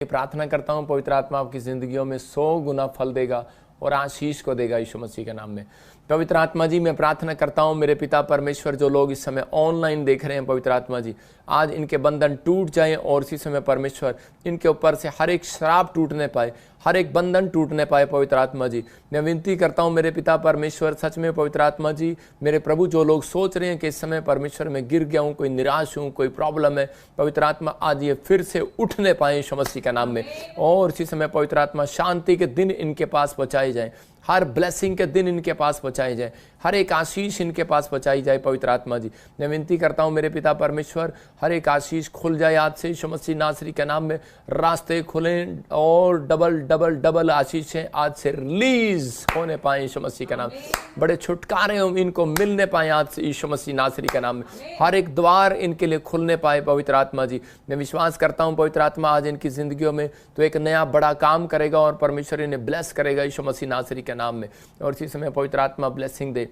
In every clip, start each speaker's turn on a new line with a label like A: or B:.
A: प्रार्थना करता हूँ पवित्र आत्मा आपकी ज़िंदगियों में 100 गुना फल देगा और आशीष को देगा यीशु मसीह के नाम में। पवित्र आत्मा जी, मैं प्रार्थना करता हूँ मेरे पिता परमेश्वर, जो लोग इस समय ऑनलाइन देख रहे हैं पवित्र आत्मा जी, आज इनके बंधन टूट जाएं और इसी समय परमेश्वर इनके ऊपर से हर एक श्राप टूटने पाए, हर एक बंधन टूटने पाए पवित्र आत्मा जी। मैं विनती करता हूँ मेरे पिता परमेश्वर, सच में पवित्र आत्मा जी, मेरे प्रभु, जो लोग सोच रहे हैं कि इस समय परमेश्वर में गिर गया हूँ, कोई निराश हूँ, कोई प्रॉब्लम है, पवित्र आत्मा आज ये फिर से उठने पाए यीशु मसीह के नाम में। और इसी समय पवित्र आत्मा शांति के दिन इनके पास पहुँचाए जाए, हर ब्लेसिंग के दिन इनके पास पहुँचाई जाए, हर एक आशीष इनके पास पहुँचाई जाए पवित्र आत्मा जी। मैं विनती करता हूँ मेरे पिता परमेश्वर, हर एक आशीष खुल जाए आज से यीशु मसीह नासरी के नाम में। रास्ते खुलें और डबल डबल डबल आशीषें आज से रिलीज होने पाए यीशु मसीह के नाम। बड़े छुटकारे इनको मिलने पाए आज से यीशु मसीह नासरी के नाम में। हर एक द्वार इनके लिए खुलने पाए पवित्र आत्मा जी। मैं विश्वास करता हूँ पवित्र आत्मा आज इनकी जिंदगियों में तो एक नया बड़ा काम करेगा और परमेश्वर इन्हें ब्लेस करेगा यीशु मसीह नासरी के नाम में। और इसी समय पवित्र आत्मा ब्लेसिंग दे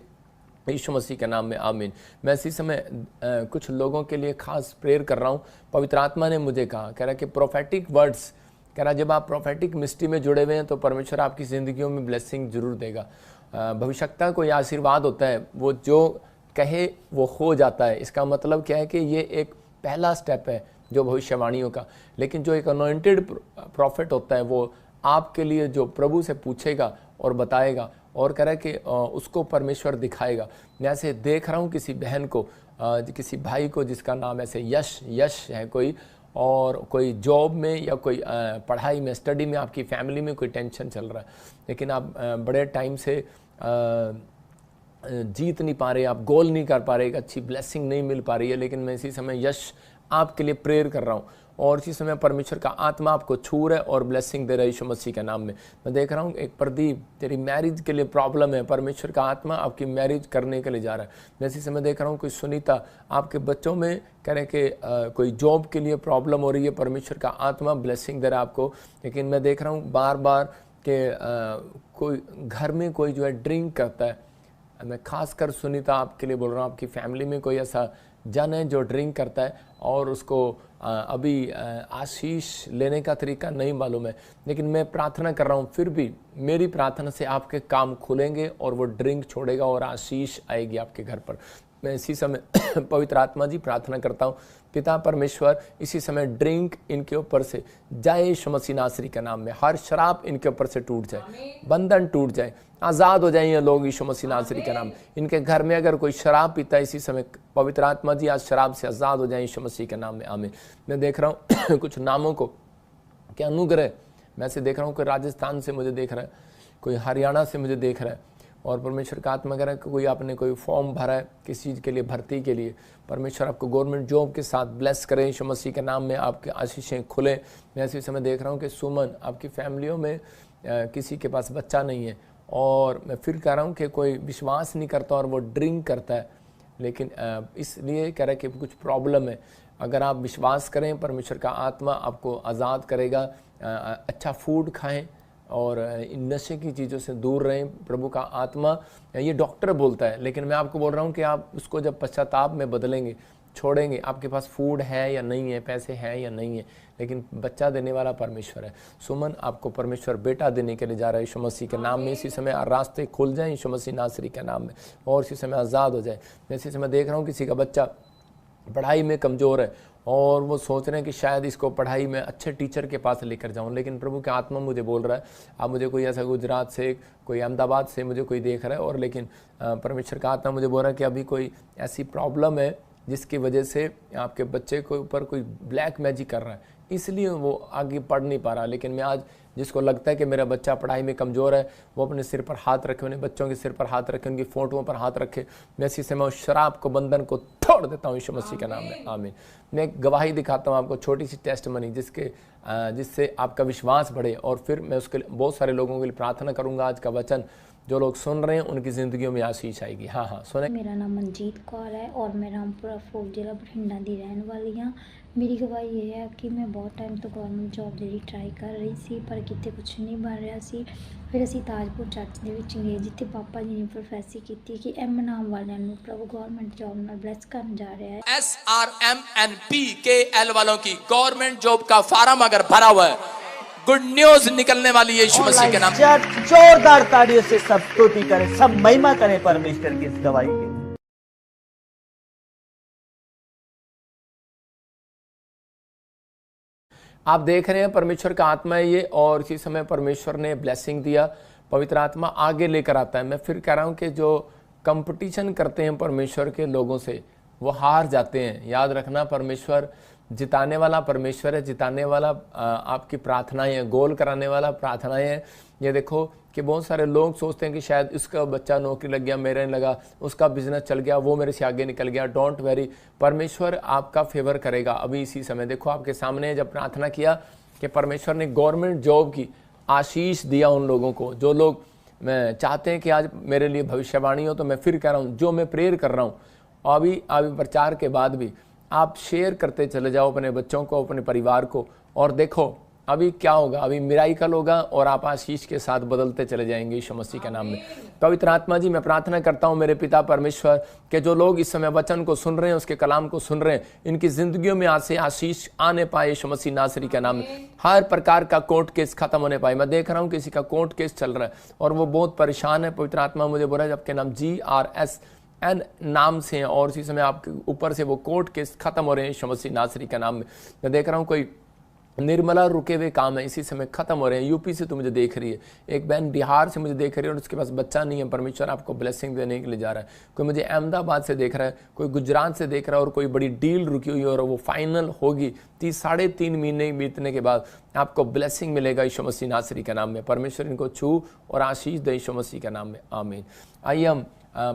A: यीशु मसीह के नाम में, आमीन। मैं इसी समय कुछ लोगों के लिए खास प्रेयर कर रहा हूँ। पवित्र आत्मा ने मुझे कहा, कह रहा कि प्रोफेटिक वर्ड्स, कह रहा जब आप प्रोफेटिक मिस्ट्री में जुड़े हुए हैं तो परमेश्वर आपकी ज़िंदगियों में ब्लेसिंग जरूर देगा। भविष्यता कोई आशीर्वाद होता है, वो जो कहे वो हो जाता है। इसका मतलब क्या है कि ये एक पहला स्टेप है जो भविष्यवाणियों का। लेकिन जो एक अनॉइंटेड प्रॉफिट होता है वो आपके लिए जो प्रभु से पूछेगा और बताएगा और कह रहा है कि उसको परमेश्वर दिखाएगा। मैं ऐसे देख रहा हूँ किसी बहन को, किसी भाई को जिसका नाम ऐसे यश है कोई, और कोई जॉब में या कोई पढ़ाई में, स्टडी में, आपकी फैमिली में कोई टेंशन चल रहा है, लेकिन आप बड़े टाइम से जीत नहीं पा रहे, आप गोल नहीं कर पा रहे, एक अच्छी ब्लेसिंग नहीं मिल पा रही है। लेकिन मैं इसी समय यश आपके लिए प्रेयर कर रहा हूँ और इसी समय परमेश्वर का आत्मा आपको छू रहा है और ब्लेसिंग दे रहा है यीशु मसीह के नाम में। मैं देख रहा हूँ एक प्रदीप, तेरी मैरिज के लिए प्रॉब्लम है, परमेश्वर का आत्मा आपकी मैरिज करने के लिए जा रहा है। मैं इसी समय देख रहा हूँ कोई सुनीता, आपके बच्चों में कह रहे कि कोई जॉब के लिए प्रॉब्लम हो रही है, परमेश्वर का आत्मा ब्लेसिंग दे रहा है आपको। लेकिन मैं देख रहा हूँ बार बार कि कोई घर में कोई जो है ड्रिंक करता है। मैं खासकर सुनीता आपके लिए बोल रहा हूँ, आपकी फैमिली में कोई ऐसा जन है जो ड्रिंक करता है और उसको अभी आशीष लेने का तरीका नहीं मालूम है। लेकिन मैं प्रार्थना कर रहा हूँ, फिर भी मेरी प्रार्थना से आपके काम खुलेंगे और वो ड्रिंक छोड़ेगा और आशीष आएगी आपके घर पर। मैं इसी समय पवित्र आत्मा जी प्रार्थना करता हूँ, पिता परमेश्वर इसी समय ड्रिंक इनके ऊपर से जाए यीशु मसीह नासरी के नाम में। हर शराब इनके ऊपर से टूट जाए, बंधन टूट जाए, आज़ाद हो जाए ये लोग यीशु मसीह नासरी के नाम। इनके घर में अगर कोई शराब पीता है, इसी समय पवित्र आत्मा जी आज शराब से आज़ाद हो जाए यीशु मसीह के नाम में, आमीन। मैं देख रहा हूँ कुछ नामों को क्या अनुग्रह, मैं से देख रहा हूँ कोई राजस्थान से मुझे देख रहा है, कोई हरियाणा से मुझे देख रहा है और परमेश्वर का आत्मा कह रहा है कि कोई आपने कोई फॉर्म भरा है किसी चीज़ के लिए, भर्ती के लिए, परमेश्वर आपको गवर्नमेंट जॉब के साथ ब्लेस करें यीशु मसीह के नाम में, आपके आशीषें खुलें। मैं इसी समय देख रहा हूँ कि सुमन, आपकी फैमिलियों में किसी के पास बच्चा नहीं है और मैं फिर कह रहा हूँ कि कोई विश्वास नहीं करता और वो ड्रिंक करता है, लेकिन इसलिए कह रहा है कि कुछ प्रॉब्लम है। अगर आप विश्वास करें परमेश्वर का आत्मा आपको आज़ाद करेगा। अच्छा फूड खाएं और इन नशे की चीज़ों से दूर रहें। प्रभु का आत्मा, ये डॉक्टर बोलता है, लेकिन मैं आपको बोल रहा हूँ कि आप उसको जब पश्चाताप में बदलेंगे, छोड़ेंगे, आपके पास फूड है या नहीं है, पैसे हैं या नहीं है, लेकिन बच्चा देने वाला परमेश्वर है। सुमन, आपको परमेश्वर बेटा देने के लिए जा रहा है यीशु मसीह के नाम में। इसी समय रास्ते खुल जाएं यीशु मसीह नासरी के नाम में और इसी समय आज़ाद हो जाए। मैं इसी समय देख रहा हूँ किसी का बच्चा पढ़ाई में कमज़ोर है और वो सोच रहे हैं कि शायद इसको पढ़ाई में अच्छे टीचर के पास लेकर जाऊं, लेकिन प्रभु का आत्मा मुझे बोल रहा है, आप मुझे कोई ऐसा गुजरात से, कोई अहमदाबाद से मुझे कोई देख रहा है और लेकिन परमेश्वर का आत्मा मुझे बोल रहा है कि अभी कोई ऐसी प्रॉब्लम है जिसकी वजह से आपके बच्चे के ऊपर कोई ब्लैक मैजिक कर रहा है, इसलिए वो आगे पढ़ नहीं पा रहा। लेकिन मैं आज जिसको लगता है कि मेरा बच्चा पढ़ाई में कमज़ोर है, वो अपने सिर पर हाथ रखे, उन्हें बच्चों के सिर पर हाथ रखे, उनकी फोटोओं पर हाथ रखे। मैं इसी समय उस शराब को, बंधन को तोड़ देता हूँ यीशु मसीह के नाम में, आमीन। मैं एक गवाही दिखाता हूँ आपको, छोटी सी टेस्टमनी, जिससे आपका विश्वास बढ़े और फिर मैं उसके लिए बहुत सारे लोगों के लिए प्रार्थना करूँगा। आज का वचन जो लोग सुन रहे हैं उनकी ज़िंदगियों में आशीष आएगी। हाँ हाँ सुने।
B: मेरा नाम मनजीत कौर है और मैं रामपुरा फोक जिला बठिंडा ਦੀ ਰਹਿਣ ਵਾਲੀ ਹਾਂ। ਮੇਰੀ ਗਵਾਹੀ ਇਹ ਹੈ ਕਿ ਮੈਂ ਬਹੁਤ ਟਾਈਮ ਤੋਂ ਗਵਰਨਮੈਂਟ ਜੌਬ ਦੀ ਟਰਾਈ ਕਰ ਰਹੀ ਸੀ, ਪਰ ਕਿਤੇ ਕੁਝ ਨਹੀਂ ਬਣ ਰਿਹਾ ਸੀ। ਫਿਰ ਅਸੀਂ ਤਾਜਪੁਰ ਚਰਚ ਦੇ ਵਿੱਚ ਗਏ, ਜਿੱਥੇ ਪਾਪਾ ਜੀ ਨੇ ਪ੍ਰੋਫੈਸੀ ਕੀਤੀ ਕਿ ਐਮ ਨਾਮ ਵਾਲਿਆਂ ਨੂੰ ਪ੍ਰਭੂ ਗਵਰਨਮੈਂਟ ਜੌਬ ਨਾਲ ਬਲੈਸ ਕਰਨ ਜਾ ਰਿਹਾ है।
C: SRMNPKL वालों की गवर्नमेंट जॉब का फार्म अगर भरा हुआ है, गुड न्यूज निकलने वाली है यीशु मसीह के नाम।
D: जोरदार तालियों से सब स्तुति करें, सब महिमा करें परमेश्वर की इस गवाही के लिए।
A: आप देख रहे हैं परमेश्वर का आत्मा है ये, और इसी समय परमेश्वर ने ब्लेसिंग दिया। पवित्र आत्मा आगे लेकर आता है। मैं फिर कह रहा हूं कि जो कंपटीशन करते हैं परमेश्वर के लोगों से, वो हार जाते हैं। याद रखना, परमेश्वर जिताने वाला परमेश्वर है, जिताने वाला आपकी प्रार्थनाएं हैं, गोल कराने वाला प्रार्थनाएं हैं। ये देखो कि बहुत सारे लोग सोचते हैं कि शायद इसका बच्चा नौकरी लग गया, मेरे नहीं लगा, उसका बिजनेस चल गया, वो मेरे से आगे निकल गया। डोंट वेरी, परमेश्वर आपका फेवर करेगा अभी इसी समय। देखो आपके सामने जब प्रार्थना किया कि परमेश्वर ने गवर्नमेंट जॉब की आशीष दिया उन लोगों को, जो लोग मैं चाहते हैं कि आज मेरे लिए भविष्यवाणी हो। तो मैं फिर कह रहा हूँ, जो मैं प्रेयर कर रहा हूँ अभी प्रचार के बाद भी आप शेयर करते चले जाओ अपने बच्चों को, अपने परिवार को, और देखो अभी क्या होगा। अभी मिराइकल होगा और आप आशीष के साथ बदलते चले जाएंगे यीशु मसीह के नाम में। पवित्र आत्मा जी, मैं प्रार्थना करता हूँ मेरे पिता परमेश्वर के जो लोग इस समय वचन को सुन रहे हैं, उसके कलाम को सुन रहे हैं, इनकी जिंदगियों में आज से आशीष आने पाए यीशु मसीह नासरी के नाम में। हर प्रकार का कोर्ट केस खत्म होने पाए। मैं देख रहा हूँ किसी का कोर्ट केस चल रहा है और वो बहुत परेशान है। पवित्र आत्मा मुझे बोल रहा है आपके नाम GRSN नाम से हैं और इसी समय आपके ऊपर से वो कोर्ट केस खत्म हो रहे हैं यीशु मसीह नासरी के नाम में। मैं देख रहा हूँ कोई निर्मला रुके हुए काम है इसी समय खत्म हो रहे हैं। यूपी से तो मुझे देख रही है, एक बहन बिहार से मुझे देख रही है और उसके पास बच्चा नहीं है। परमेश्वर आपको ब्लेसिंग देने के लिए जा रहा है। कोई मुझे अहमदाबाद से देख रहा है, कोई गुजरात से देख रहा है और कोई बड़ी डील रुकी हुई है और वो फाइनल होगी। 3.5 महीने बीतने के बाद आपको ब्लेसिंग मिलेगा यीशु मसीह नासरी के नाम में। परमेश्वर इनको छू और आशीष दे यीशु मसीह के नाम में, आमीन। आइए हम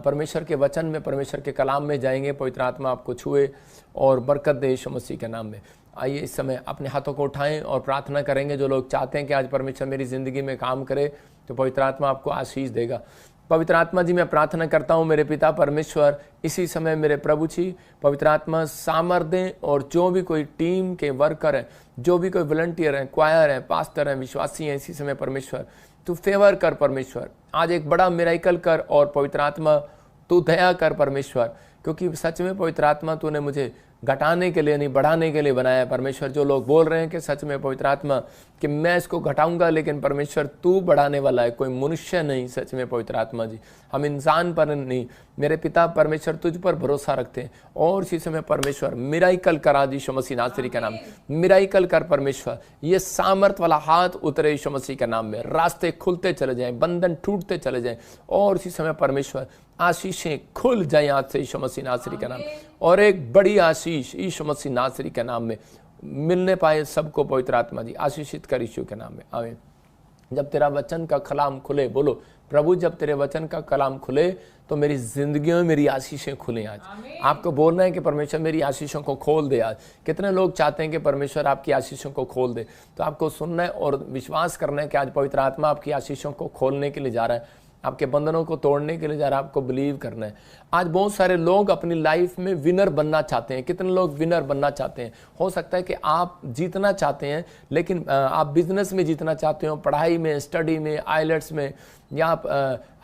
A: परमेश्वर के वचन में, परमेश्वर के कलाम में जाएंगे। पवित्र आत्मा आपको छुए और बरकत दे यीशु मसीह के नाम में। आइए इस समय अपने हाथों को उठाएं और प्रार्थना करेंगे। जो लोग चाहते हैं कि आज परमेश्वर मेरी ज़िंदगी में काम करे, तो पवित्र आत्मा आपको आशीष देगा। पवित्र आत्मा जी, मैं प्रार्थना करता हूँ मेरे पिता परमेश्वर, इसी समय मेरे प्रभु जी, पवित्र आत्मा सामर्थ्य दें और जो भी कोई टीम के वर्कर हैं, जो भी कोई वॉलंटियर हैं, क्वायर हैं, पास्टर हैं, विश्वासी हैं, इसी समय परमेश्वर तू फेवर कर परमेश्वर। आज एक बड़ा मिराइकल कर और पवित्र आत्मा तू दया कर परमेश्वर, क्योंकि सच में पवित्र आत्मा तूने मुझे घटाने के लिए नहीं बढ़ाने के लिए बनाया है परमेश्वर। जो लोग बोल रहे हैं कि सच में पवित्र आत्मा कि मैं इसको घटाऊंगा, लेकिन परमेश्वर तू बढ़ाने वाला है, कोई मनुष्य नहीं। सच में पवित्र आत्मा जी, हम इंसान पर नहीं, मेरे पिता परमेश्वर तुझ पर भरोसा रखते हैं और इसी समय परमेश्वर मिराइकल करा दी यीशु मसीह नासरी के नाम में। मिराइकल कर परमेश्वर, ये सामर्थ वाला हाथ उतरे यीशु मसीह के नाम में। रास्ते खुलते चले जाएं, बंधन टूटते चले जाएं और इसी समय परमेश्वर आशीषें खुल जाए आज से यीशु मसीह नासरी के नाम। और एक बड़ी आशीष यीशु मसीह नासरी के नाम में मिलने पाए सबको। पवित्र आत्मा जी आशीषित कर यीशु के नाम में, आमीन। जब तेरा वचन का कलाम खुले, बोलो प्रभु, जब तेरे वचन का कलाम खुले तो मेरी जिंदगी में मेरी आशीषें खुलें। आज आपको बोलना है कि परमेश्वर मेरी आशीषों को खोल दे। आज कितने लोग चाहते हैं कि परमेश्वर आपकी आशीषों को खोल दे, तो आपको सुनना है और विश्वास करना है कि आज पवित्र आत्मा आपकी आशीषों को खोलने के लिए जा रहा है, आपके बंधनों को तोड़ने के लिए जा रहा है। आपको बिलीव करना है। आज बहुत सारे लोग अपनी लाइफ में विनर बनना चाहते हैं। कितने लोग विनर बनना चाहते हैं? हो सकता है कि आप जीतना चाहते हैं, लेकिन आप बिजनेस में जीतना चाहते हो, पढ़ाई में, स्टडी में, आइलेट्स में, या आप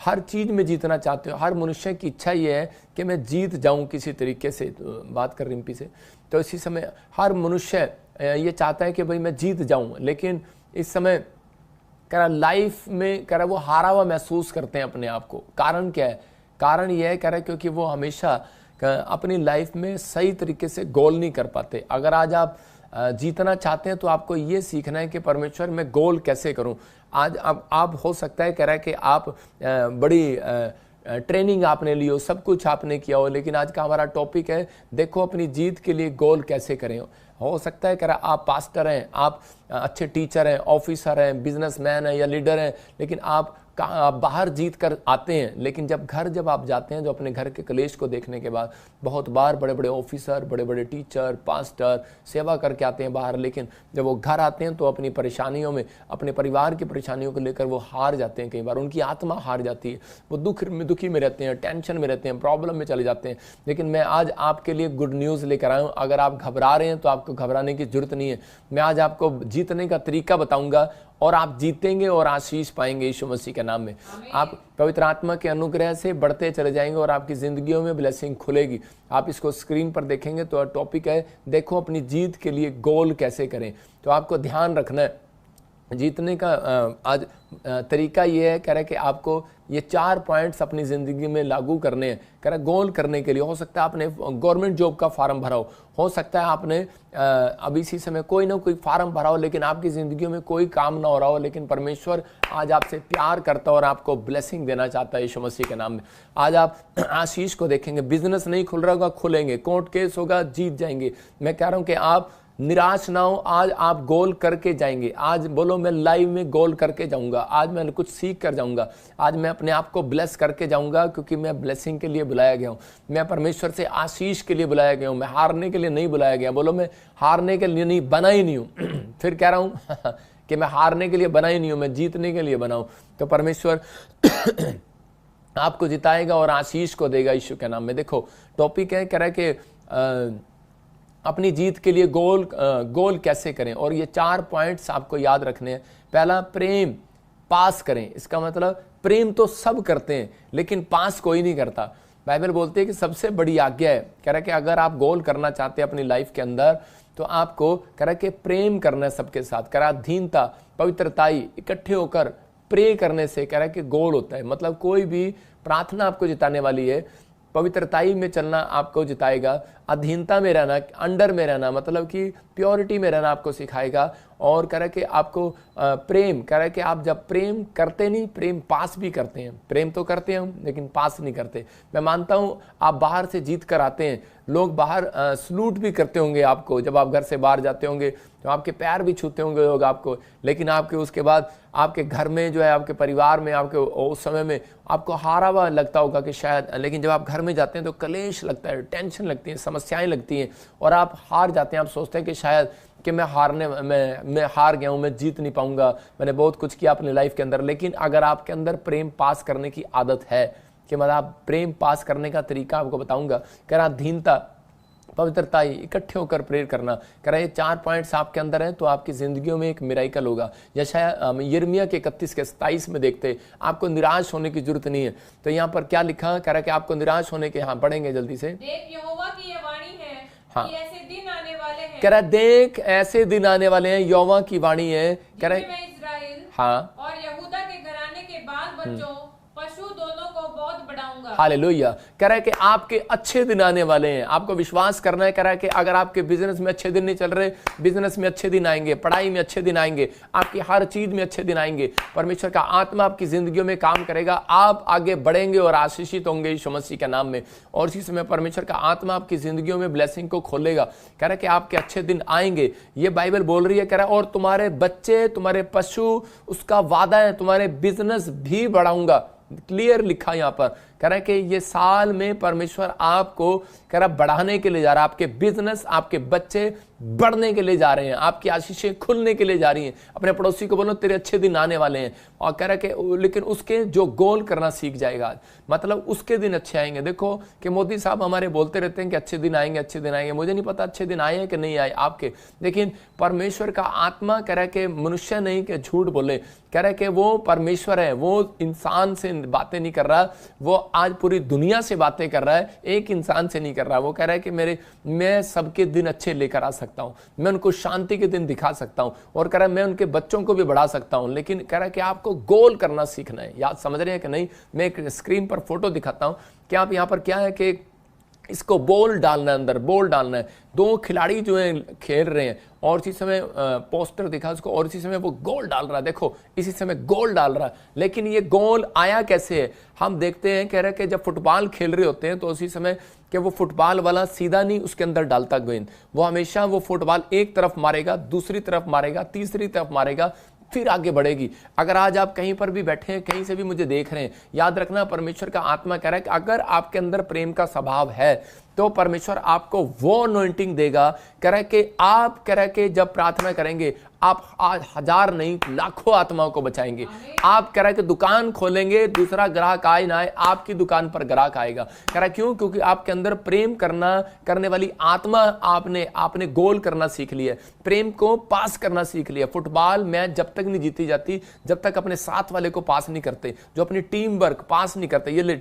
A: हर चीज़ में जीतना चाहते हो। हर मनुष्य की इच्छा ये है कि मैं जीत जाऊं किसी तरीके से। तो बात कर रिम्पी से, तो इसी समय हर मनुष्य ये चाहता है कि भाई मैं जीत जाऊं, लेकिन इस समय कह रहा लाइफ में कह रहा वो हारा हुआ महसूस करते हैं अपने आप को। कारण क्या है? कारण यह है कह रहा क्योंकि वो हमेशा अपनी लाइफ में सही तरीके से गोल नहीं कर पाते। अगर आज आप जीतना चाहते हैं तो आपको ये सीखना है कि परमेश्वर मैं गोल कैसे करूं। आज आप हो सकता है कह रहा है कि आप बड़ी ट्रेनिंग आपने ली हो, सब कुछ आपने किया हो, लेकिन आज का हमारा टॉपिक है देखो अपनी जीत के लिए गोल कैसे करें। हो सकता है कह रहा आप पास्टर हैं, आप अच्छे टीचर हैं, ऑफिसर हैं, बिजनेसमैन हैं या लीडर हैं, लेकिन आप आप बाहर जीत कर आते हैं, लेकिन जब आप जाते हैं, जो अपने घर के कलेश को देखने के बाद बहुत बार बड़े बड़े ऑफिसर, बड़े बड़े टीचर, पास्टर सेवा करके आते हैं बाहर, लेकिन जब वो घर आते हैं तो अपनी परेशानियों में, अपने परिवार की परेशानियों को लेकर वो हार जाते हैं। कई बार उनकी आत्मा हार जाती है, वो दुखी में रहते हैं, टेंशन में रहते हैं, प्रॉब्लम में चले जाते हैं। लेकिन मैं आज आपके लिए गुड न्यूज़ लेकर आया हूँ। अगर आप घबरा रहे हैं तो आपको घबराने की जरूरत नहीं है। मैं आज आपको जीतने का तरीका बताऊंगा और आप जीतेंगे और आशीष पाएंगे यीशु मसीह के नाम में। आप पवित्र आत्मा के अनुग्रह से बढ़ते चले जाएंगे और आपकी जिंदगियों में ब्लेसिंग खुलेगी। आप इसको स्क्रीन पर देखेंगे तो टॉपिक है, देखो अपनी जीत के लिए गोल कैसे करें। तो आपको ध्यान रखना है, जीतने का आज तरीका ये है, कह रहा है कि आपको ये 4 पॉइंट्स अपनी ज़िंदगी में लागू करने हैं। कह रहा है गोल करने के लिए, हो सकता है आपने गवर्नमेंट जॉब का फार्म भरा हो सकता है आपने अभी इसी समय कोई ना कोई फार्म भरा हो, लेकिन आपकी ज़िंदगी में कोई काम ना हो रहा हो, लेकिन परमेश्वर आज आपसे प्यार करता है और आपको ब्लेसिंग देना चाहता है यीशु मसीह के नाम में। आज आप आशीष को देखेंगे, बिजनेस नहीं खुल रहा होगा, खुलेंगे, कोर्ट केस होगा, जीत जाएंगे। मैं कह रहा हूँ कि आप निराश ना हो, आज आप गोल करके जाएंगे। आज बोलो मैं लाइव में गोल करके जाऊंगा, आज मैं कुछ सीख कर जाऊंगा, आज मैं अपने आप को ब्लेस करके जाऊंगा, क्योंकि मैं ब्लेसिंग के लिए बुलाया गया हूं। मैं परमेश्वर से आशीष के लिए बुलाया गया हूं, मैं हारने के लिए नहीं बुलाया गया। बोलो मैं हारने के लिए नहीं, बना ही नहीं हूं। फिर कह रहा हूं कि मैं हारने के लिए बना ही नहीं हूं, मैं जीतने के लिए बना हूं। तो परमेश्वर आपको जिताएगा और आशीष को देगा यीशु के नाम में। देखो टॉपिक है, कह रहा है कि अपनी जीत के लिए गोल कैसे करें, और ये 4 पॉइंट्स आपको याद रखने हैं। पहला, प्रेम पास करें। इसका मतलब प्रेम तो सब करते हैं, लेकिन पास कोई नहीं करता। बाइबल बोलती है कि सबसे बड़ी आज्ञा है, कह रहा है कि अगर आप गोल करना चाहते हैं अपनी लाइफ के अंदर, तो आपको कह रहा है कि प्रेम करना है सबके साथ। कह रहा है अधीनता, पवित्रताई, इकट्ठे होकर प्रे करने से कह रहा है कि गोल होता है। मतलब कोई भी प्रार्थना आपको जिताने वाली है, पवित्रताई में चलना आपको जिताएगा, अधीनता में रहना, अंडर में रहना, मतलब कि प्योरिटी में रहना आपको सिखाएगा। और कह रहा है कि आपको प्रेम, कह रहा है कि आप जब प्रेम करते नहीं, प्रेम पास भी करते हैं। प्रेम तो करते हैं हम, लेकिन पास नहीं करते। मैं मानता हूँ आप बाहर से जीत कर आते हैं, लोग बाहर सलूट भी करते होंगे आपको, जब आप घर से बाहर जाते होंगे तो आपके पैर भी छूते होंगे लोग आपको, लेकिन आपके उसके बाद आपके घर में जो है, आपके परिवार में, आपके उस समय में आपको हारा हुआ लगता होगा कि शायद, लेकिन जब आप घर में जाते हैं तो कलेश लगता है, टेंशन लगती है, समस्याएं लगती हैं और आप हार जाते हैं। आप सोचते हैं कि शायद कि मैं हार गया हूँ, मैं जीत नहीं पाऊंगा, मैंने बहुत कुछ किया अपनी लाइफ के अंदर। लेकिन अगर आपके अंदर प्रेम पास करने की आदत है, कि मतलब आप प्रेम पास करने का तरीका आपको बताऊंगा। कह रहा अधीनता, पवित्रताई, इकट्ठे होकर प्रेयर करना। कह रहा ये 4 पॉइंट्स आपके अंदर हैं तो आपकी जिंदगियों में एक मिराइकल होगा। यशायाह यिर्मयाह के 31 के 27 में देखते, आपको निराश होने की जरूरत नहीं है। तो यहाँ पर क्या लिखा, कह रहा है कि आपको निराश होने के, हाँ पढ़ेंगे जल्दी से।
E: देख यहोवा की ये वाणी है,
A: हाँ,
E: कि ऐसे दिन आने वाले हैं।
A: कह रहा देख ऐसे दिन आने वाले हैं, यहोवा की वाणी है। कह रहा
E: मैं इस्राएल
A: हाँ
E: और यहूदा के घराने के बाल बच्चों, पशु दोनों को बहुत बढ़ाऊंगा।
A: हालेलुया। कह रहा है कि आपके अच्छे दिन आने वाले हैं, आपको विश्वास करना है। कह रहा है कि अगर आपके बिजनेस में अच्छे दिन नहीं चल रहे, बिजनेस में अच्छे दिन आएंगे, पढ़ाई में अच्छे दिन आएंगे, आपकी हर चीज में अच्छे दिन आएंगे। परमेश्वर का आत्मा आपकी जिंदगियों में काम करेगा, आप आगे बढ़ेंगे और आशीषित होंगे यीशु मसीह के नाम में। और इसी समय परमेश्वर का आत्मा आपकी जिंदगियों में ब्लेसिंग को खोलेगा। कह रहा है कि आपके अच्छे दिन आएंगे, ये बाइबल बोल रही है। कह रहा है और तुम्हारे बच्चे, तुम्हारे पशु, उसका वादा है, तुम्हारे बिजनेस भी बढ़ाऊंगा। क्लियर लिखा यहां पर। कह रहा है कि ये साल में परमेश्वर आपको कह रहा बढ़ाने के लिए जा रहा है, आपके बिजनेस, आपके बच्चे बढ़ने के लिए जा रहे हैं, आपकी आशीषें खुलने के लिए जा रही हैं। अपने पड़ोसी को बोलो तेरे अच्छे दिन आने वाले हैं। और कह रहा है कि लेकिन उसके जो गोल करना सीख जाएगा, मतलब उसके दिन अच्छे आएंगे। देखो कि मोदी साहब हमारे बोलते रहते हैं कि अच्छे दिन आएंगे, अच्छे दिन आएंगे। मुझे नहीं पता अच्छे दिन आए हैं कि नहीं आए आपके, लेकिन परमेश्वर का आत्मा कह रहा है कि मनुष्य नहीं कि झूठ बोले। कह रहा है कि वो परमेश्वर है, वो इंसान से बातें नहीं कर रहा, वो आज पूरी दुनिया से बातें कर रहा है, एक इंसान से नहीं कर रहा। वो कह रहा है कि मैं सबके दिन अच्छे लेकर आ सकता हूं, मैं उनको शांति के दिन दिखा सकता हूं। और कह रहा है मैं उनके बच्चों को भी बढ़ा सकता हूं। लेकिन कह रहा है कि आपको गोल करना सीखना है। याद समझ रहे हैं कि नहीं? मैं एक स्क्रीन पर फोटो दिखाता हूं कि आप यहां पर क्या है कि इसको बॉल डालना है, अंदर बॉल डालना है। 2 खिलाड़ी जो हैं खेल रहे हैं और इसी समय पोस्टर दिखा उसको, और इसी समय वो गोल डाल रहा है। देखो इसी समय गोल डाल रहा है। लेकिन ये गोल आया कैसे है? हम देखते हैं, कह रहे हैं कि जब फुटबॉल खेल रहे होते हैं तो उसी समय कि वो फुटबॉल वाला सीधा नहीं उसके अंदर डालता गेंद, वो हमेशा वो फुटबॉल एक तरफ मारेगा, दूसरी तरफ मारेगा, तीसरी तरफ मारेगा, फिर आगे बढ़ेगी। अगर आज आप कहीं पर भी बैठे हैं, कहीं से भी मुझे देख रहे हैं, याद रखना परमेश्वर का आत्मा कह रहा है कि अगर आपके अंदर प्रेम का स्वभाव है तो परमेश्वर आपको वो अनॉइंटिंग देगा। कह रहा है कि आप कह रहा है कि जब प्रार्थना करेंगे आप आज 1000 नहीं लाखों आत्माओं को बचाएंगे। आप कह रहा है कि दुकान खोलेंगे, दूसरा ग्राहक आए ना आए, आपकी दुकान पर ग्राहक आएगा। कह रहा है क्यों? क्योंकि आपके अंदर प्रेम करने वाली आत्मा आपने गोल करना सीख लिया, प्रेम को पास करना सीख लिया। फुटबॉल मैच जब तक नहीं जीती जाती जब तक अपने साथ वाले को पास नहीं करते, जो अपनी टीम वर्क पास नहीं करते, ये ले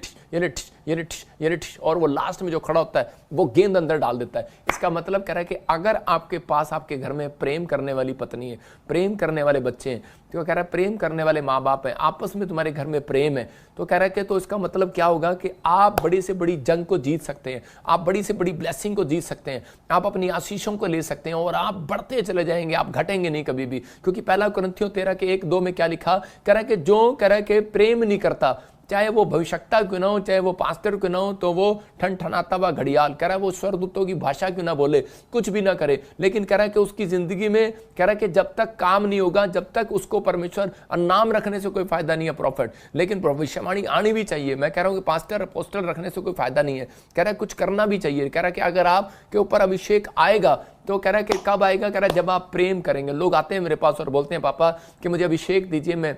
A: और वो लास्ट में जो खड़ा होता है वो गेंद अंदर डाल देता है। इसका मतलब कह रहा है कि अगर आपके पास आपके घर में प्रेम करने वाली पत्नी है, प्रेम करने वाले बच्चे हैं, तो कह रहा है प्रेम करने वाले माँ बाप हैं, आपस में तुम्हारे घर में प्रेम है, तो कह रहा है कि तो इसका मतलब क्या होगा कि आप बड़ी से बड़ी जंग को जीत सकते हैं, आप बड़ी से बड़ी ब्लेसिंग को जीत सकते हैं, आप अपनी आशीषों को ले सकते हैं और आप बढ़ते चले जाएंगे, आप घटेंगे नहीं कभी भी। क्योंकि पहला कुरिन्थियों 13:1-2 में क्या लिखा? कह रहा है कि जो कह रहा है कि प्रेम नहीं करता, चाहे वो भविष्यवक्ता क्यों ना हो, चाहे वो पास्टर क्यों ना हो, तो वो ठनठनाता हुआ घड़ियाल, कह रहा है वो स्वर्गदूतों की भाषा क्यों ना बोले, कुछ भी ना करे, लेकिन कह रहा है कि उसकी जिंदगी में कह रहा है कि जब तक काम नहीं होगा, जब तक उसको परमेश्वर नाम रखने से कोई फायदा नहीं है प्रॉफिट, लेकिन भविष्यवाणी आनी भी चाहिए। मैं कह रहा हूँ कि पास्टर पोस्टर रखने से कोई फायदा नहीं है, कह रहा है कुछ करना भी चाहिए। कह रहा है कि अगर आपके ऊपर अभिषेक आएगा तो कह रहा है कि कब आएगा? कह रहा है जब आप प्रेम करेंगे। लोग आते हैं मेरे पास और बोलते हैं पापा कि मुझे अभिषेक दीजिए, मैं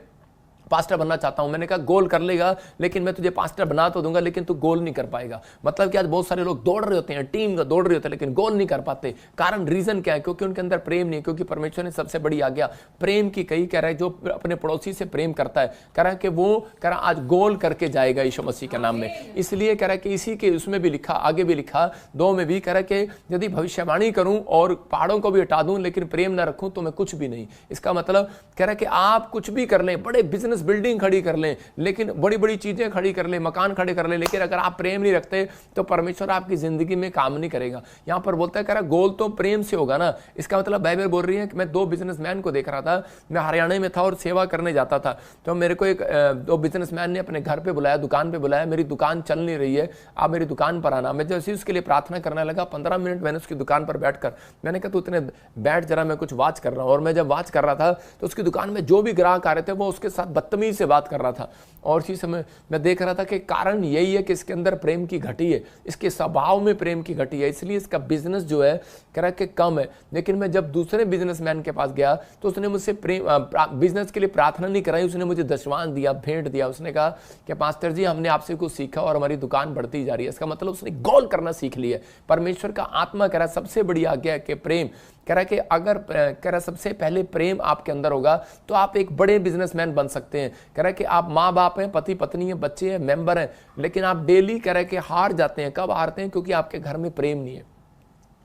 A: पास्टर बनना चाहता हूं। मैंने कहा गोल कर लेगा, लेकिन मैं तुझे पास्टर बना तो दूंगा, लेकिन तू गोल नहीं कर पाएगा। मतलब कि आज बहुत सारे लोग दौड़ रहे होते हैं, टीम का दौड़ रहे होते हैं, लेकिन गोल नहीं कर पाते। कारण रीजन क्या है? क्योंकि उनके अंदर प्रेम नहीं है। क्योंकि परमेश्वर ने सबसे बड़ी आज्ञा प्रेम की कही, कह रहा है जो अपने पड़ोसी से प्रेम करता है, कह रहा है कि वो कह रहा आज गोल करके जाएगा यीशु मसीह के नाम में। इसलिए कह रहा है कि इसी के उसमें भी लिखा, आगे भी लिखा 2 में भी, कह रहा है कि यदि भविष्यवाणी करूं और पहाड़ों को भी हटा दूं लेकिन प्रेम ना रखूं तो मैं कुछ भी नहीं। इसका मतलब कह रहा है कि आप कुछ भी कर लें, बड़े बिजनेस बिल्डिंग खड़ी कर लें, लेकिन बड़ी बड़ी चीजें खड़ी कर लें, मकान खड़े कर लें, लेकिन अगर आप प्रेम नहीं रखते तो परमेश्वर आपकी जिंदगी में काम नहीं करेगा। यहां पर बोलता है कह रहा गोल तो प्रेम से होगा ना। इसका मतलब बाइबल बोल रही है कि मैं 2 बिजनेसमैन को देख रहा था, मैं हरियाणा में था और सेवा करने जाता था, तो मेरे को 2 बिजनेसमैन ने अपने घर पे बुलाया, दुकान पे बुलाया, मेरी दुकान चल नहीं रही है, आप मेरी दुकान पर आना। मैं जैसे उसके लिए प्रार्थना करने लगा, 15 मिनट मैंने उसकी दुकान पर बैठकर मैंने कहा तू इतने बैठ जरा, मैं कुछ वाच कर रहा हूं। और मैं जब वाच कर रहा था तो उसकी दुकान में जो भी ग्राहक आ रहे थे वो उसके साथ बदतमीजी से बात कर रहा था। और इसी समय मैं देख रहा था कि कारण यही है कि इसके अंदर प्रेम की घटी है, इसके स्वभाव में प्रेम की घटी है, इसलिए इसका बिजनेस जो है कह रहा कि कम है। लेकिन मैं जब दूसरे बिजनेसमैन के पास गया तो उसने मुझसे बिजनेस के लिए प्रार्थना नहीं कराई, उसने मुझे दशवान दिया, भेंट दिया। उसने कहा कि पास्टर जी हमने आपसे कुछ सीखा और हमारी दुकान बढ़ती जा रही है। इसका मतलब उसने गोल करना सीख लिया। परमेश्वर का आत्मा कह रहा सबसे बड़ी आज्ञा है कि प्रेम, कह रहा है कि अगर कह रहा सबसे पहले प्रेम आपके अंदर होगा तो आप एक बड़े बिजनेसमैन बन सकते हैं। कह रहा है कि आप माँ बाप हैं, पति पत्नी हैं, बच्चे हैं, मेंबर हैं, लेकिन आप डेली कह रहा है कि हार जाते हैं। कब हारते हैं? क्योंकि आपके घर में प्रेम नहीं है।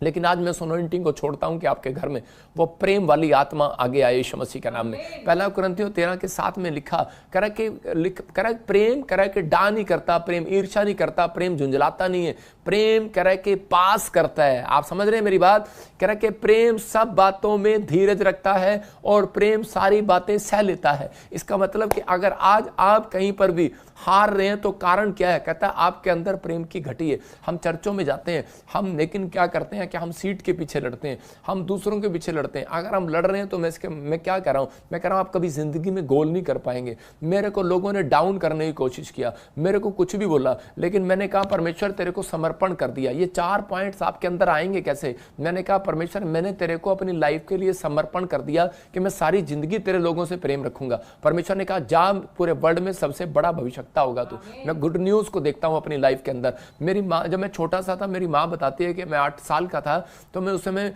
A: लेकिन आज मैं सोनोइंटिंग को छोड़ता हूं कि आपके घर में वो प्रेम वाली आत्मा आगे आए यीशु मसीह के नाम में। पहला कुरिन्थियों 13:7 में लिखा, कह रहा प्रेम कह रहा है कि डा नहीं करता, प्रेम ईर्ष्या नहीं करता, प्रेम झुंझलाता नहीं है, प्रेम कह रहा है कि पास करता है। आप समझ रहे हैं मेरी बात? कह रहा है कि प्रेम सब बातों में धीरज रखता है और प्रेम सारी बातें सह लेता है। इसका मतलब कि अगर आज आप कहीं पर भी हार रहे हैं तो कारण क्या है? कहता है आपके अंदर प्रेम की घटी है। हम चर्चों में जाते हैं, हम लेकिन क्या करते हैं कि हम सीट के पीछे लड़ते हैं, हम दूसरों के पीछे लड़ते हैं। अगर हम लड़ रहे हैं तो मैं क्या कह रहा हूं? मैं कह रहा हूं आप कभी जिंदगी में गोल नहीं कर पाएंगे। मेरे को लोगों ने डाउन करने की कोशिश किया, मेरे को कुछ भी बोला, लेकिन मैंने कहा परमेश्वर तेरे को समर्पण कर दिया। ये 4 पॉइंट्स आपके अंदर आएंगे कैसे? मैंने कहा परमेश्वर मैंने तेरे को अपनी लाइफ के लिए समर्पण कर दिया कि मैं सारी जिंदगी तेरे लोगों से प्रेम रखूंगा। परमेश्वर ने कहा जा पूरे वर्ल्ड में सबसे बड़ा भविष्यवक्ता होगा तू। मैं गुड न्यूज को देखता हूं अपनी लाइफ के अंदर। मेरी माँ, जब मैं छोटा सा था, मेरी माँ बताती है कि मैं 8 साल का था तो मैं उस समय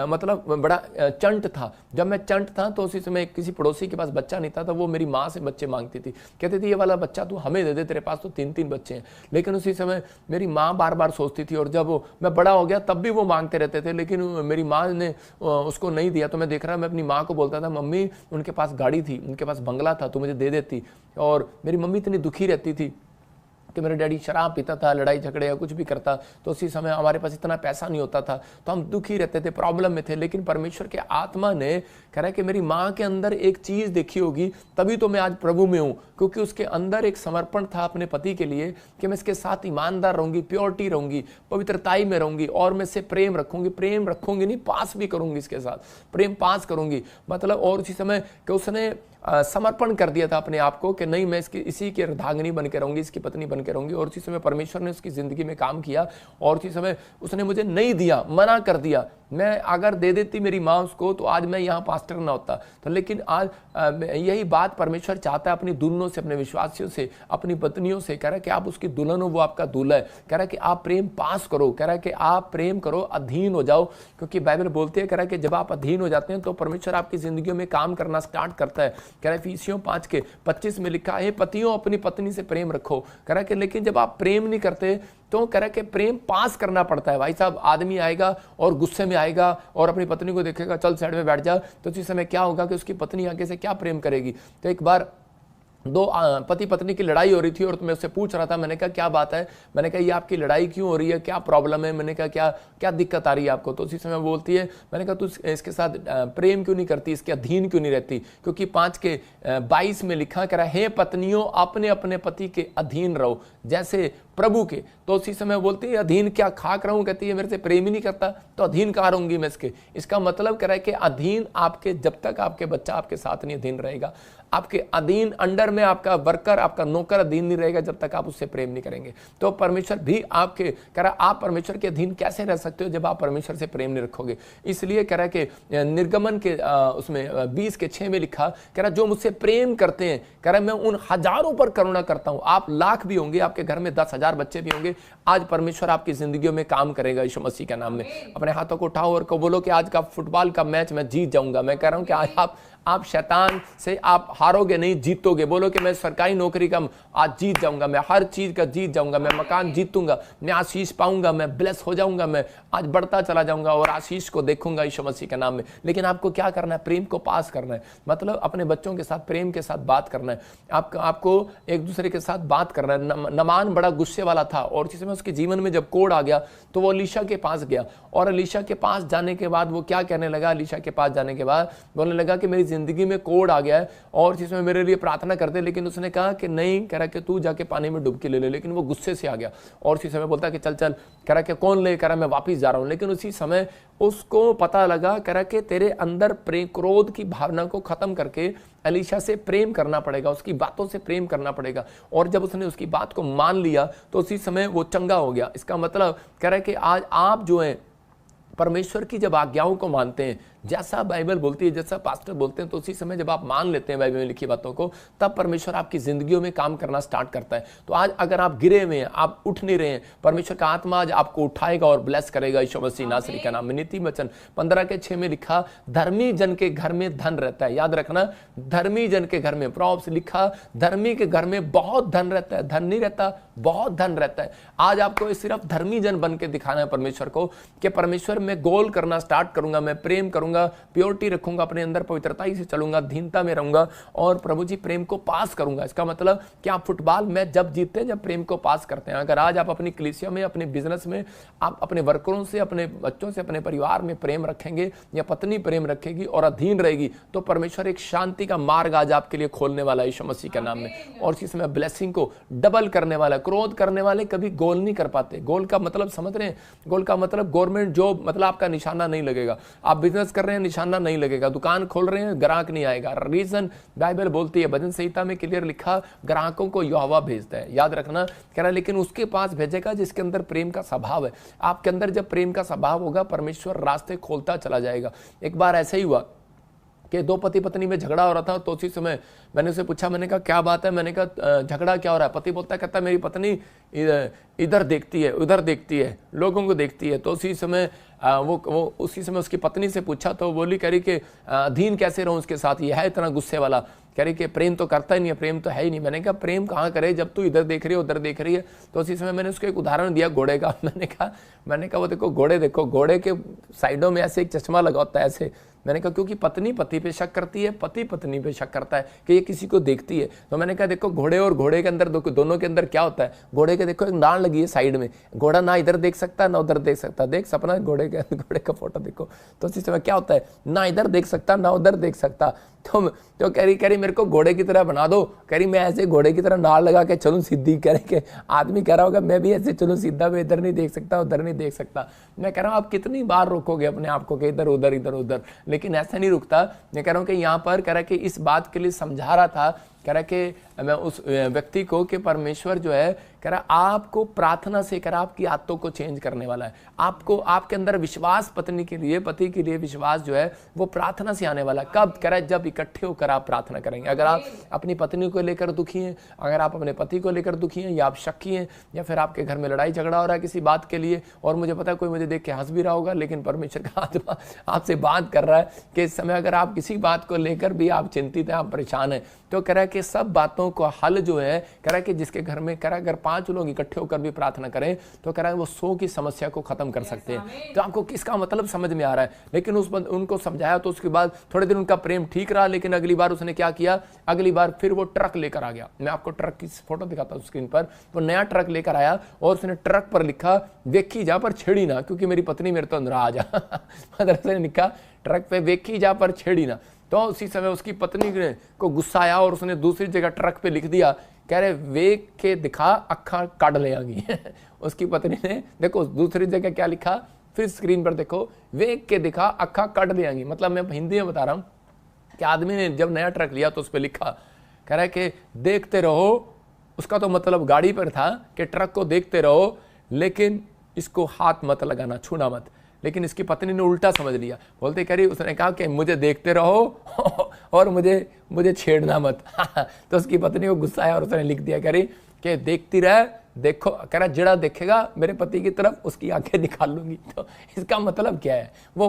A: मतलब बड़ा चंट था। जब मैं चंट था तो उसी समय किसी पड़ोसी के पास बच्चा नहीं था, तो वो मेरी माँ से बच्चे मांगती थी, कहती थी ये वाला बच्चा तू हमें दे दे, तेरे पास तो 3-3 बच्चे हैं। लेकिन उसी समय मेरी माँ बार बार सोचती थी, और जब मैं बड़ा हो गया तब भी वो मांगते रहते थे, लेकिन मेरी माँ ने उसको नहीं दिया। तो मैं देख रहा, मैं अपनी माँ को बोलता था मम्मी उनके पास गाड़ी थी, उनके पास बंगला था, तू मुझे दे देती। और मेरी मम्मी इतनी दुखी रहती थी कि मेरा डैडी शराब पीता था, लड़ाई झगड़े या कुछ भी करता, तो उसी समय हमारे पास इतना पैसा नहीं होता था, तो हम दुखी रहते थे, प्रॉब्लम में थे। लेकिन परमेश्वर के आत्मा ने कह रहा है कि मेरी माँ के अंदर एक चीज़ देखी होगी, तभी तो मैं आज प्रभु में हूँ, क्योंकि उसके अंदर एक समर्पण था अपने पति के लिए कि मैं इसके साथ ईमानदार रहूंगी, प्योरिटी रहूंगी, पवित्रताई में रहूंगी और मैं इससे प्रेम रखूंगी नहीं, पास भी करूंगी, इसके साथ प्रेम पास करूंगी। मतलब और उसी समय कि उसने समर्पण कर दिया था अपने आप को कि नहीं, मैं इसी के अर्धांगिनी बन के रहूंगी, इसकी पत्नी बन के रहूंगी। और उसी समय परमेश्वर ने उसकी जिंदगी में काम किया और उसी समय उसने मुझे नहीं दिया, मना कर दिया। मैं अगर दे देती मेरी माँ उसको तो आज मैं यहाँ पास्टर ना होता। तो लेकिन आज यही बात परमेश्वर चाहता है अपनी दुल्हनों से, अपने विश्वासियों से, अपनी पत्नियों से। कह रहा है कि आप उसकी दुल्हन हो, वो आपका दूल्हा है। कह रहा है कि आप प्रेम पास करो, कह रहा है कि आप प्रेम करो, अधीन हो जाओ, क्योंकि बाइबल बोलती है, कह रहा है कि जब आप अधीन हो जाते हैं तो परमेश्वर आपकी जिंदगियों में काम करना स्टार्ट करता है। कह रहा है इफिसियों 5:25 में लिखा है, पतियों अपनी पत्नी से प्रेम रखो। कह रहा है कि लेकिन जब आप प्रेम नहीं करते तो कह रहा है कि प्रेम पास करना पड़ता है। भाई साहब, आदमी आएगा और गुस्से में आएगा और अपनी पत्नी को देखेगा, चल साइड में बैठ जा, तो उसी समय क्या होगा कि उसकी पत्नी आगे से क्या प्रेम करेगी। तो एक बार दो पति पत्नी की लड़ाई हो रही थी और मैं उससे पूछ रहा था, मैंने कहा क्या बात है, मैंने कहा ये आपकी लड़ाई क्यों हो रही है, क्या प्रॉब्लम है, मैंने कहा क्या दिक्कत आ रही है आपको। तो उसी समय बोलती है, मैंने कहा तू इसके साथ प्रेम क्यों नहीं करती, इसके अधीन क्यों नहीं रहती, क्योंकि 5:22 में लिखा कह रहा है, हे पत्नियों अपने अपने पति के अधीन रहो जैसे प्रभु के। तो उसी समय बोलती है अधीन क्या खाक रहूं, कहती है मेरे से प्रेम ही नहीं करता तो अधीन कहाँ रहूंगी मैं इसके। इसका मतलब कह रहा है कि अधीन आपके, जब तक आपके बच्चा आपके साथ नहीं अधीन रहेगा, आपके अधीन अंडर में आपका वर्कर, आपका नौकर अधीन नहीं रहेगा जब तक आप उससे प्रेम नहीं करेंगे। तो परमेश्वर भी आपके, कह रहा आप परमेश्वर के अधीन कैसे रह सकते हो जब आप परमेश्वर से प्रेम नहीं रखोगे। इसलिए कह रहा है कि निर्गमन के उसमें 20:6 में लिखा, कह रहा जो मुझसे प्रेम करते हैं, कह रहा मैं उन हजारों पर करुणा करता हूं। आप लाख भी होंगे, आपके घर में 10,000 बच्चे भी होंगे, आज परमेश्वर आपकी जिंदगियों में काम करेगा यीशु मसीह के नाम में। अपने हाथों को उठाओ और को बोलो कि आज का फुटबॉल का मैच मैं जीत जाऊंगा। मैं कह रहा हूं कि आज आप शैतान से आप हारोगे नहीं, जीतोगे। बोलो कि मैं सरकारी नौकरी का आज जीत जाऊंगा, मैं हर चीज का जीत जाऊंगा, मैं मकान जीतूंगा, मैं आशीष पाऊंगा, मैं ब्लेस हो जाऊंगा, मैं आज बढ़ता चला जाऊंगा और आशीष को देखूंगा यीशु मसीह के नाम में। लेकिन आपको क्या करना है, प्रेम को पास करना है। मतलब अपने बच्चों के साथ प्रेम के साथ बात करना है, आपको एक दूसरे के साथ बात करना है। नमान बड़ा गुस्से वाला था और इसी समय उसके जीवन में जब कोढ़ आ गया तो वो अलीशा के पास गया और अलीशा के पास जाने के बाद वो क्या कहने लगा, अलीशा के पास जाने के बाद बोलने लगा कि मेरी जिंदगी में कोढ़ आ गया है और इसमें मेरे लिए प्रार्थना करते। लेकिन उसने कहा कि नहीं, कह रहा कि तू जाके पानी में डुबकी ले ले। लेकिन वो गुस्से से आ गया और उसी समय बोलता कि चल चल, कह रहा कि कौन ले, कह रहा मैं वापिस जा रहा हूं। लेकिन उसी समय उसको पता लगा, कह रहा कि तेरे अंदर क्रोध की भावना को खत्म करके अलीशा से प्रेम करना पड़ेगा, उसकी बातों से प्रेम करना पड़ेगा। और जब उसने उसकी बात को मान लिया तो उसी समय वो चंगा हो गया। इसका मतलब कह रहा है कि आज आप जो है परमेश्वर की जब आज्ञाओं को मानते हैं, जैसा बाइबल बोलती है, जैसा पास्टर बोलते हैं, तो उसी समय जब आप मान लेते हैं बाइबल में लिखी बातों को, तब परमेश्वर आपकी जिंदगियों में काम करना स्टार्ट करता है। तो आज अगर आप गिरे हुए हैं, आप उठ नहीं रहे हैं, परमेश्वर का आत्मा आज आपको उठाएगा और ब्लेस करेगा यीशु मसीह नासरी का नाम में। नीति वचन 15:6 में लिखा, धर्मी जन के घर में धन रहता है। याद रखना, धर्मी जन के घर में, प्रॉब्स लिखा, धर्मी के घर में बहुत धन रहता है। धन नहीं रहता, बहुत धन रहता है। आज आपको सिर्फ धर्मी जन बन के दिखाना है परमेश्वर को कि परमेश्वर मैं गोल करना स्टार्ट करूंगा, मैं प्रेम करूंगा, प्योरिटी रखूंगा, अपने अंदर पवित्रताई से चलूंगा, दीनता में रहूंगा और प्रभु जी प्रेम को पास करूंगा। इसका मतलब कि आप फुटबॉल मैच जब जीतते हैं, जब प्रेम को पास करते हैं। अगर आज आप अपनी कलीसिया में, अपने बिजनेस में, आप अपने वर्करों से, अपने बच्चों से, अपने परिवार में प्रेम रखेंगे या पत्नी प्रेम रखेगी और अधीन रहेगी, तो परमेश्वर एक शांति का मार्ग आज आपके लिए खोलने वाला है यीशु मसीह के नाम में। और इसी समय ब्लेसिंग को डबल करने वाला। क्रोध करने वाले कभी गोल नहीं कर पाते। गोल का मतलब समझ रहे हैं? गोल का मतलब गवर्नमेंट जॉब, मतलब आपका निशाना नहीं लगेगा। आप बिजनेस कर रहे हैं, निशाना नहीं लगेगा। दुकान खोल रहे हैं, ग्राहक नहीं आएगा। रीजन बाइबल बोलती है, भजन संहिता में क्लियर लिखा, ग्राहकों को यहोवा भेजता है। याद रखना, कह रहा लेकिन उसके पास भेजेगा जिसके अंदर प्रेम का स्वभाव है। आपके अंदर जब प्रेम का स्वभाव होगा, परमेश्वर रास्ते खोलता चला जाएगा। एक बार ऐसे ही हुआ कि दो पति पत्नी में झगड़ा हो रहा था। तो उसी समय मैंने उसे पूछा, मैंने कहा क्या बात है, मैंने कहा झगड़ा क्या हो रहा है। पति बोलता कहता मेरी पत्नी इधर देखती है, उधर देखती है, लोगों को देखती है। तो उसी समय वो उसी समय उसकी पत्नी से पूछा तो बोली, कह रही कि अधीन कैसे रहूं उसके साथ, ये है इतना गुस्से वाला। कह रही कि प्रेम तो करता ही नहीं है, प्रेम तो है ही नहीं। मैंने कहा प्रेम कहाँ करे जब तू इधर देख रही है, उधर देख रही है। तो उसी समय मैंने उसको एक उदाहरण दिया घोड़े का। मैंने कहा वो देखो घोड़े, देखो घोड़े के साइडों में ऐसे एक चश्मा लगा होता है, ऐसे मैंने कहा क्योंकि पत्नी पति पे शक करती है, पति पत्नी पे शक करता है कि ये किसी को देखती है। तो मैंने कहा देखो घोड़े और घोड़े के अंदर दोनों के अंदर क्या होता है, घोड़े के देखो एक नाड़ लगी है साइड में, घोड़ा ना इधर देख सकता ना उधर देख सकता। देख सपना घोड़े का फोटो देखो, तो उसी समय क्या होता है, ना इधर देख सकता ना उधर देख सकता। तो कह रही मेरे को घोड़े की तरह बना दो। कह रही मैं ऐसे घोड़े की तरह नाड़ लगा के चलूं सीधी। कह रहे के आदमी कह रहा होगा मैं भी ऐसे चलूं सीधा, मैं इधर नहीं देख सकता उधर नहीं देख सकता। मैं कह रहा हूं आप कितनी बार रोकोगे अपने आप को कि इधर उधर, लेकिन ऐसा नहीं रुकता। मैं कह रहा हूं कि यहाँ पर कह रहा कि इस बात के लिए समझा रहा था, कह रहा कि मैं उस व्यक्ति को कि परमेश्वर जो है कह रहा आपको प्रार्थना से कह रहा आपकी आदतों को चेंज करने वाला है। आपको आपके अंदर विश्वास पत्नी के लिए पति के लिए विश्वास जो है वो प्रार्थना से आने वाला है। कब कह रहा है, जब इकट्ठे होकर आप प्रार्थना करेंगे। अगर आप अपनी पत्नी को लेकर दुखी हैं, अगर आप अपने पति को लेकर दुखी हैं, या आप शक्की हैं, या फिर आपके घर में लड़ाई झगड़ा हो रहा है किसी बात के लिए, और मुझे पता है कोई मुझे देख के हंस भी रहा होगा, लेकिन परमेश्वर का आत्मा आपसे बात कर रहा है कि इस समय अगर आप किसी बात को लेकर भी आप चिंतित हैं, आप परेशान हैं, तो कह रहा है कि सब बातों का हल जो है कह रहा है कि जिसके घर में कह रहा है अगर 5 लोग इकट्ठे होकर भी प्रार्थना करें तो कह रहा है वो 100 की समस्या को खत्म कर सकते हैं। तो आपको किसका मतलब समझ में आ रहा है। लेकिन उनको समझाया तो उसके बाद थोड़े दिन उनका प्रेम ठीक रहा, लेकिन अगली बार उसने क्या किया, अगली बार फिर वो ट्रक लेकर आ गया। मैं आपको ट्रक की फोटो दिखाता हूं स्क्रीन पर। वो नया ट्रक लेकर आया और उसने ट्रक पर लिखा वेखी जा पर छेड़ी ना, क्योंकि मेरी पत्नी मेरे तो नाराज आ मदरसे ने लिखा ट्रक पे वेखी जा पर छेड़ी ना। तो उसी समय उसकी पत्नी को गुस्सा आया और उसने दूसरी जगह ट्रक पे लिख दिया, कह रहे वेख के दिखा अखा काट ले आगी उसकी पत्नी ने देखो दूसरी जगह क्या लिखा, फिर स्क्रीन पर देखो, वेख के दिखा अखा काट ले आगी। मतलब मैं हिंदी में बता रहा हूं कि आदमी ने जब नया ट्रक लिया तो उस पर लिखा, कह रहा है कि देखते रहो। उसका तो मतलब गाड़ी पर था कि ट्रक को देखते रहो लेकिन इसको हाथ मत लगाना, छूना मत। लेकिन इसकी पत्नी ने उल्टा समझ लिया, बोलते कह रही उसने कहा कि मुझे देखते रहो और मुझे छेड़ना मत तो उसकी पत्नी को गुस्सा आया और उसने लिख दिया, कह रही कि देखती रह, देखो, कह रहा जड़ा देखेगा मेरे पति की तरफ उसकी आंखें निकाल लूंगी। तो इसका मतलब क्या है, वो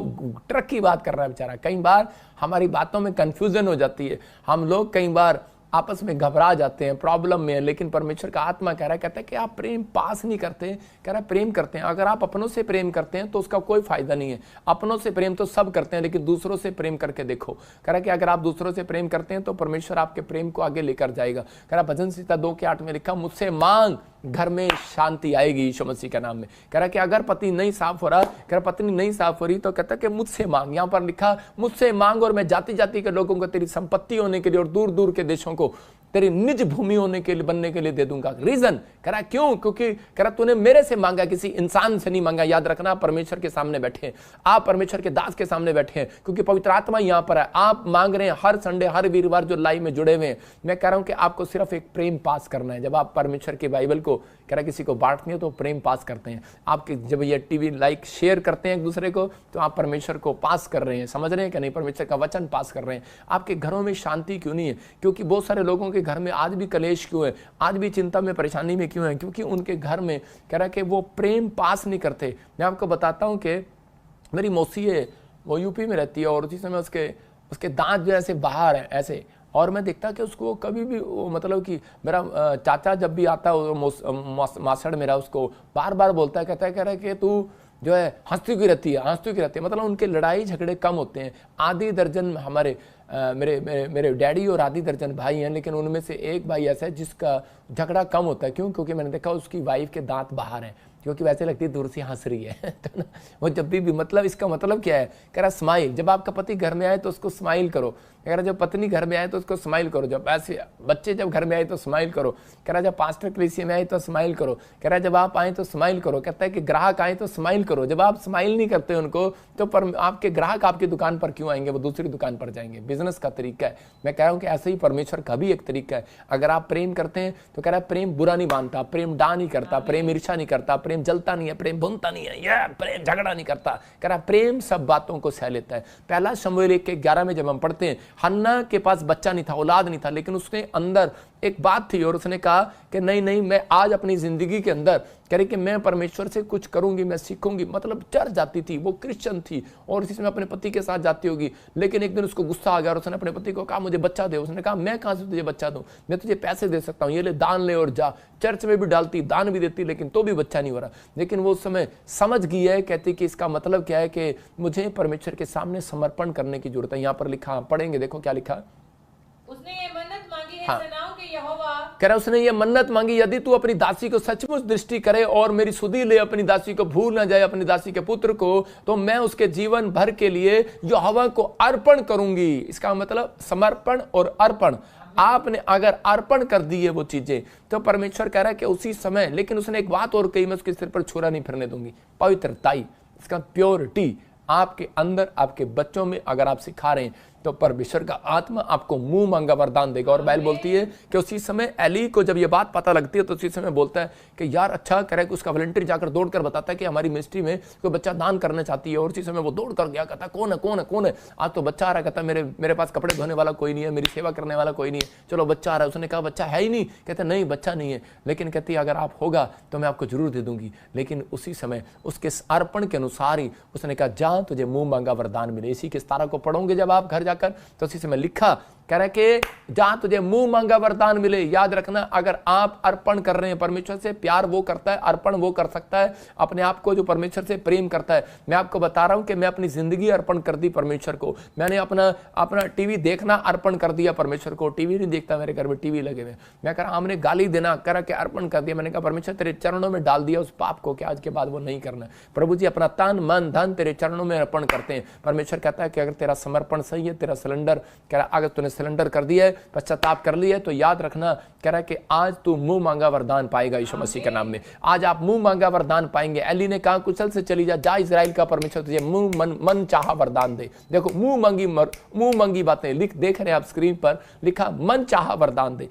A: ट्रक की बात कर रहा है बेचारा। कई बार हमारी बातों में कंफ्यूजन हो जाती है, हम लोग कई बार आपस में घबरा जाते हैं, प्रॉब्लम में है। लेकिन परमेश्वर का आत्मा कह रहा है, कहता है कि आप प्रेम पास नहीं करते, कह रहा है प्रेम करते हैं। अगर आप अपनों से प्रेम करते हैं तो उसका कोई फायदा नहीं है। अपनों से प्रेम तो सब करते हैं, लेकिन दूसरों से प्रेम करके देखो। कह रहा है कि अगर आप दूसरों से प्रेम करते हैं तो परमेश्वर आपके प्रेम को आगे लेकर जाएगा। कह रहा भजन संहिता 2:8 में लिखा, मुझसे मांग घर में शांति आएगी यीशु मसीह के नाम में। कह रहा कि अगर पति नहीं साफ हो रहा, कह रहा पत्नी नहीं साफ हो रही, तो कहता कि मुझसे मांग। यहां पर लिखा मुझसे मांग और मैं जाति जाति के लोगों को तेरी संपत्ति होने के लिए और दूर दूर के देशों को तेरी निज भूमि होने के लिए बनने के लिए दे दूंगा। रीजन कह रहा क्यों, क्योंकि कह रहा तूने मेरे से मांगा, किसी इंसान से नहीं मांगा। याद रखना, परमेश्वर के सामने बैठे हैं आप, परमेश्वर के दास के सामने बैठे हैं, क्योंकि पवित्र आत्मा यहां पर है। आप मांग रहे हैं हर संडे हर वीरवार जो लाइव में जुड़े हुए हैं। मैं कह रहा हूं कि आपको सिर्फ एक प्रेम पास करना है। जब आप परमेश्वर की बाइबल को कह रहा किसी को बांटते हैं तो प्रेम पास करते हैं। आपके जब ये टीवी लाइक शेयर करते हैं एक दूसरे को, तो आप परमेश्वर को पास कर रहे हैं। समझ रहे हैं कि नहीं, परमेश्वर का वचन पास कर रहे हैं। आपके घरों में शांति क्यों नहीं है, क्योंकि बहुत सारे लोगों के घर में आज भी कलेश क्यों है, आज भी चिंता में परेशानी में क्यों है, क्योंकि उनके घर में कह रहा कि वो प्रेम पास नहीं करते। मैं आपको बताता हूं कि मेरी मौसी है, वो यूपी में रहती है, और उसी समय उसके दांत जो ऐसे बाहर है ऐसे, और मैं देखता कि उसको कभी भी मतलब कि मेरा चाचा जब भी आता है मासड़ मेरा उसको बार बार बोलता है, कहता है, कह रहा है कि तू जो है हंसती की रहती है। मतलब उनके लड़ाई झगड़े कम होते हैं। आधी दर्जन हमारे मेरे डैडी और आधी दर्जन भाई हैं, लेकिन उनमें से एक भाई ऐसा है जिसका झगड़ा कम होता है। क्यों? क्योंकि मैंने देखा उसकी वाइफ के दांत बाहर हैं, क्योंकि वैसे लगती है दूर से हंस रही है तो ना वो जब भी मतलब इसका मतलब क्या है, कह रहा स्माइल। जब आपका पति घर में आए तो उसको स्माइल करो। कह रहा जब पत्नी घर में आए तो उसको स्माइल करो। जब ऐसे बच्चे जब घर में आए तो स्माइल करो। कह रहा जब पास्टर कलीसिया में आए तो स्माइल करो। कह रहा जब आप आए तो स्माइल करो। कहता है कि ग्राहक आए तो स्माइल करो। जब आप स्माइल नहीं करते उनको तो आपके ग्राहक आपकी दुकान पर क्यों आएंगे, वो दूसरी दुकान पर जाएंगे। बिजनेस का तरीका है। मैं कह रहा हूँ कि ऐसे ही परमेश्वर का भी एक तरीका है। अगर आप प्रेम करते हैं तो कह रहा है प्रेम बुरा नहीं मानता, प्रेम डा नहीं करता, प्रेम ईर्ष्या नहीं करता, प्रेम जलता नहीं है, प्रेम भूनता नहीं है, यह प्रेम झगड़ा नहीं करता। कह रहा प्रेम सब बातों को सह लेता है। पहला शमूएल 1:11 में जब हम पढ़ते हैं, हन्ना के पास बच्चा नहीं था, औलाद नहीं था, लेकिन उसके अंदर एक बात थी और उसने कहा कि नहीं, मैं आज अपनी जिंदगी के अंदर कह रही कि मैं परमेश्वर से कुछ करूंगी, मैं सीखूंगी। मतलब चर्च जाती थी, वो क्रिश्चियन थी और इसी समय अपने पति के साथ जाती होगी, लेकिन एक दिन उसको गुस्सा आ गया और उसने अपने पति को कहा मुझे बच्चा दे। उसने कहा मैं कहाँ से तुझे बच्चा दूं, मैं तुझे पैसे दे सकता हूँ, ये ले दान ले और जा। चर्च में भी डालती, दान भी देती, लेकिन तो भी बच्चा नहीं हो रहा। लेकिन वो उस समय समझ गई है, कहती कि इसका मतलब क्या है कि मुझे परमेश्वर के सामने समर्पण करने की जरूरत है। यहाँ पर लिखा, पढ़ेंगे, देखो क्या लिखा।
E: उसने ये मन्नत मांगी है
A: हाँ।
E: सेनाओं के यहोवा,
A: कह रहा उसने ये मन्नत मांगी, यदि तू अपनी दासी को सचमुच दृष्टि करे और मेरी सुधि ले, अपनी दासी को भूल ना जाए, अपनी दासी के पुत्र को, तो मैं उसके जीवन भर के लिए यहोवा को अर्पण करूंगी। इसका मतलब समर्पण और अर्पण। आपने अगर अर्पण कर दी है वो चीजें, तो परमेश्वर कह रहा है कि उसी समय। लेकिन उसने एक बात और कही, मैं उसके सिर पर छुरा नहीं फिरने दूंगी। पवित्रताई, इसका प्योरिटी आपके अंदर, आपके बच्चों में अगर आप सिखा रहे हैं, तो परमेश्वर का आत्मा आपको मुंह मांगा वरदान देगा। और बाइबल बोलती है कि उसी समय एली को जब ये बात पता लगती है, तो उसी समय बोलता है कि यार अच्छा करे कि उसका वॉलंटियर जाकर दौड़कर बताता है कि हमारी मिनिस्ट्री में कोई बच्चा दान करना चाहती है। और उसी समय वो दौड़ कर गया, कहता कौन है कौन है कौन है, आज तो बच्चा आ रहा है। कहता मेरे पास कपड़े धोने वाला कोई नहीं है, मेरी सेवा करने वाला कोई नहीं है, चलो बच्चा आ रहा है। उसने कहा बच्चा है ही नहीं, कहते नहीं बच्चा नहीं है, लेकिन कहती है अगर आप होगा तो मैं आपको जरूर दे दूंगी। लेकिन उसी समय उसके अर्पण के अनुसार ही उसने कहा जा तुझे मुंह मांगा वरदान मिले। इसी के 17 को पढ़ोगे जब आप घर जाकर, तो उसी समय लिखा, कह रहा कि जहां तुझे मुंह मांगा वरदान मिले। याद रखना, अगर आप अर्पण कर रहे हैं परमेश्वर से, प्यार वो करता है, अर्पण वो कर सकता है अपने आप को जो परमेश्वर से प्रेम करता है। मैं आपको बता रहा हूं कि मैं अपनी जिंदगी अर्पण कर दी परमेश्वर को। मैंने अपना टीवी देखना अर्पण कर दिया परमेश्वर को। टीवी नहीं देखता, मेरे घर में टीवी लगे हुए। मैं कह रहा हमने गाली देना कह रहा कि अर्पण कर दिया। मैंने कहा परमेश्वर तेरे चरणों में डाल दिया उस पाप को कि आज के बाद वो नहीं करना। प्रभु जी अपना तन मन धन तेरे चरणों में अर्पण करते हैं। परमेश्वर कहता है कि अगर तेरा समर्पण सही है, तेरा सिलेंडर, कह रहा अगर तूने सिलेंडर कर दिया है, पश्चाताप कर लिया है, तो याद रखना, कह रहा है कि आज तू मुंह मांगा वरदान पाएगा यीशु मसीह के नाम में। आज आप मुंह मांगा वरदान पाएंगे। एली ने कहा कुशल से चली जा इजराइल का परमेश्वर तुझे मन चाहा वरदान दे। देखो मुंह मांगी बातें देख रहे हैं आप स्क्रीन पर, लिखा मन चाहा वरदान दे।